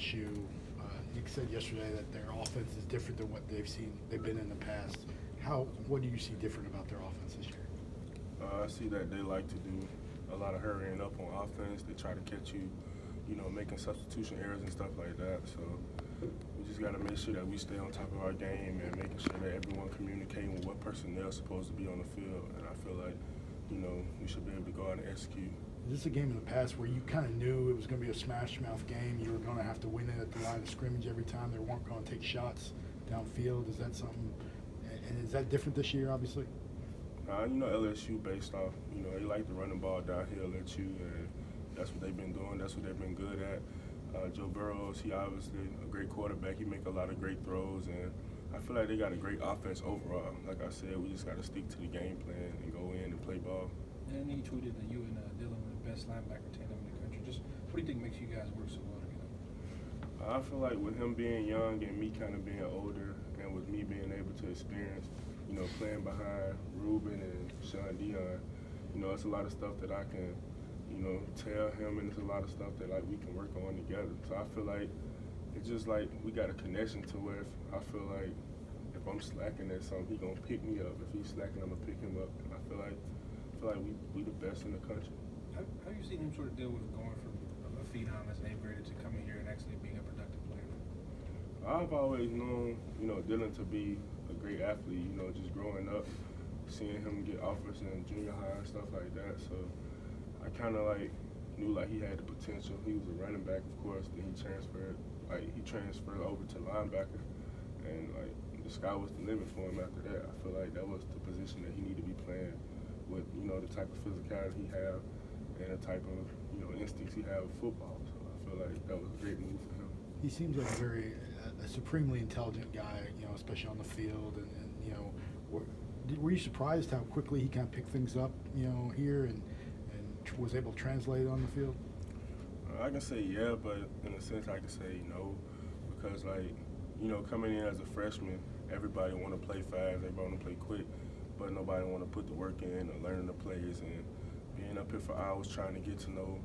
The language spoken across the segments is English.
LSU. You said yesterday that their offense is different than what they've been in the past. What do you see different about their offense this year? I see that they like to do a lot of hurrying up on offense. They try to catch you, making substitution errors and stuff like that. So we just got to make sure that we stay on top of our game and making sure that everyone communicating with what personnel is supposed to be on the field. And I feel like, we should be able to go out and execute. Is this a game in the past where you kind of knew it was going to be a smash-mouth game? You were going to have to win it at the line of scrimmage every time. They weren't going to take shots downfield. Is that something? And is that different this year, obviously? LSU based off, they like to run the ball downhill at you, and that's what they've been doing. That's what they've been good at. Joe Burrow, he obviously a great quarterback. He make a lot of great throws, and I feel like they got a great offense overall. Like I said, we just got to stick to the game plan and go in and play ball. And he tweeted that you and Dylan were the best linebacker tandem in the country. Just what do you think makes you guys work so well together? I feel like with him being young and me kind of being older, and with me being able to experience, playing behind Ruben and Sean Dion, it's a lot of stuff that I can, tell him, and it's a lot of stuff that we can work on together. So I feel like it's just like we got a connection to where I feel like if I'm slacking at something, he gonna pick me up. If he's slacking, I'm gonna pick him up. And I feel like we the best in the country. How you seen him sort of deal with going from a phenom as an 8th grader to coming here and actually being a productive player? I've always known, Dylan to be a great athlete. Just growing up, seeing him get offers in junior high and stuff like that. So I kind of knew he had the potential. He was a running back, of course. Then he transferred over to linebacker, and the sky was the limit for him after that. I feel like that was the position that he needed to be playing with, the type of physicality he have and the type of, instincts he have with football. So I feel like that was a great move for him. He seems like a supremely intelligent guy, especially on the field. And were you surprised how quickly he kind of picked things up, here and was able to translate it on the field? I can say yeah, but in a sense I can say no, because coming in as a freshman, everybody want to play fast, everybody want to play quick, but nobody want to put the work in or learning the plays and being up here for hours trying to get to know,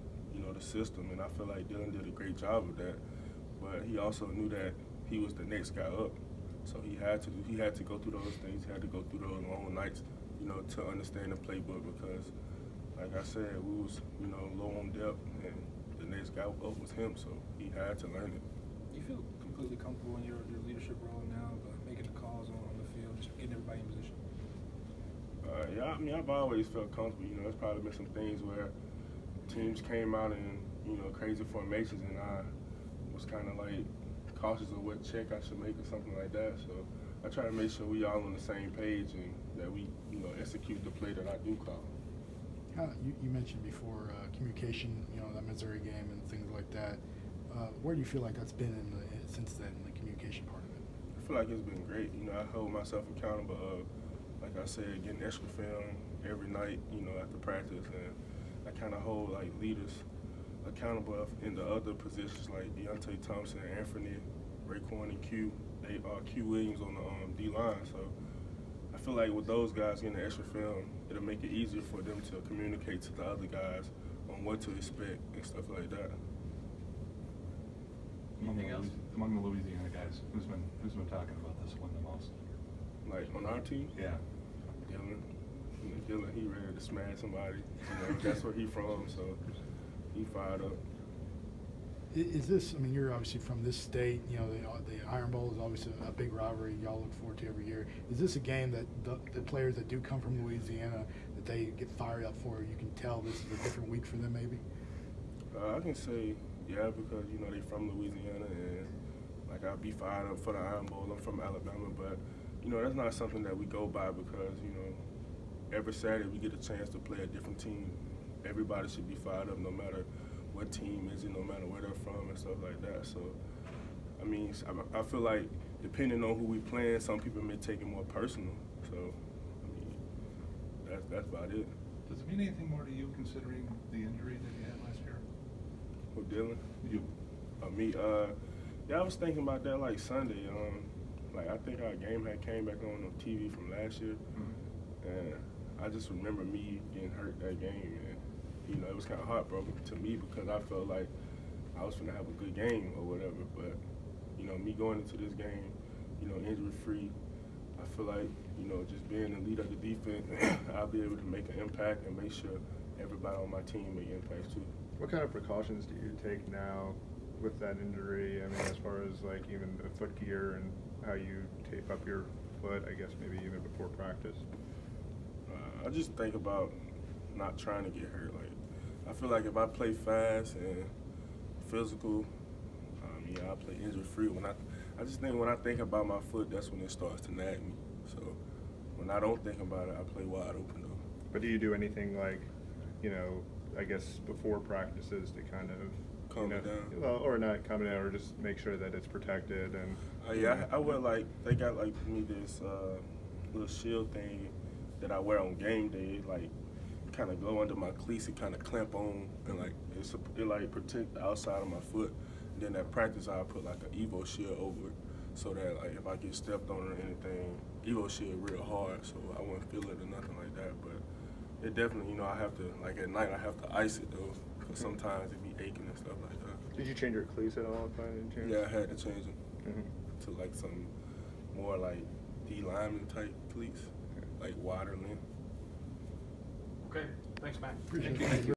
the system. And I feel like Dylan did a great job of that, but he also knew that he was the next guy up, so he had to go through those things. He had to go through those long nights, to understand the playbook, because like I said, we was, low on depth, and the next guy up was him, so he had to learn it. You feel completely comfortable in your leadership role now, making the calls on the field, just getting everybody in position? Yeah, I've always felt comfortable. There's probably been some things where teams came out in, crazy formations, and I was kind of cautious of what check I should make or something like that. So I try to make sure we all on the same page and that we, execute the play that I do call. You mentioned before communication, that Missouri game and things like that. Where do you feel like that's been since then, the communication part of it? I feel like it's been great. I hold myself accountable of, like I said, getting extra film every night, after practice, and I kind of hold leaders accountable in the other positions like Deontay Thompson, Anthony, Raekwon, and Q. They are Q Williams on the D line, so I feel like with those guys getting the extra film, it'll make it easier for them to communicate to the other guys on what to expect and stuff like that. Anything else? Among the Louisiana guys, who's been talking about this one the most? On our team? Yeah. Dylan. Dylan, he ready to smash somebody. That's where he from, so he fired up. Is this, you're obviously from this state, the Iron Bowl is obviously a big rivalry y'all look forward to every year. Is this a game that the players that do come from Louisiana, that they get fired up for? You can tell this is a different week for them maybe? I can say, yeah, because, they from Louisiana, and I'll be fired up for the Iron Bowl. I'm from Alabama, but, that's not something that we go by because, every Saturday we get a chance to play a different team. Everybody should be fired up no matter what team is it, no matter where they're from and stuff like that. So, I feel like depending on who we playing, some people may take it more personal. So, that's about it. Does it mean anything more to you considering the injury that you had last year? Who, Dylan? You. Me? Yeah, I was thinking about that Sunday. I think our game had came back on TV from last year, and I just remember me getting hurt that game, and it was kind of heartbroken to me because I felt like I was gonna have a good game or whatever. But you know, me going into this game, you know, injury free, I feel like, you know, just being the leader of the defense, I'll be able to make an impact and make sure everybody on my team make impacts too. What kind of precautions do you take now with that injury? I mean, as far as like even the foot gear and how you tape up your foot, I guess maybe even before practice? I just think about not trying to get hurt. Like, I feel like if I play fast and physical, I play injury free. I just think when I think about my foot, that's when it starts to nag me. So when I don't think about it, I play wide open though. But do you do anything like, you know, I guess before practices to kind of Calm it down? Well, or not calm it down, or just make sure that it's protected and. I wear like they got like me this little shield thing that I wear on game day. Like kind of go under my cleats and kind of clamp on, and like it like protect the outside of my foot. And then at practice I put like an Evo shield over it, so that like if I get stepped on or anything, Evo shield real hard, so I wouldn't feel it or nothing like that. But it definitely, you know, I have to, like at night I have to ice it though, because sometimes it be aching and stuff like that. Did you change your cleats at all by any chance? Yeah, I had to change them Mm-hmm. to like some more like D-lineman type cleats, like wider length. Okay, thanks, Matt. Appreciate it.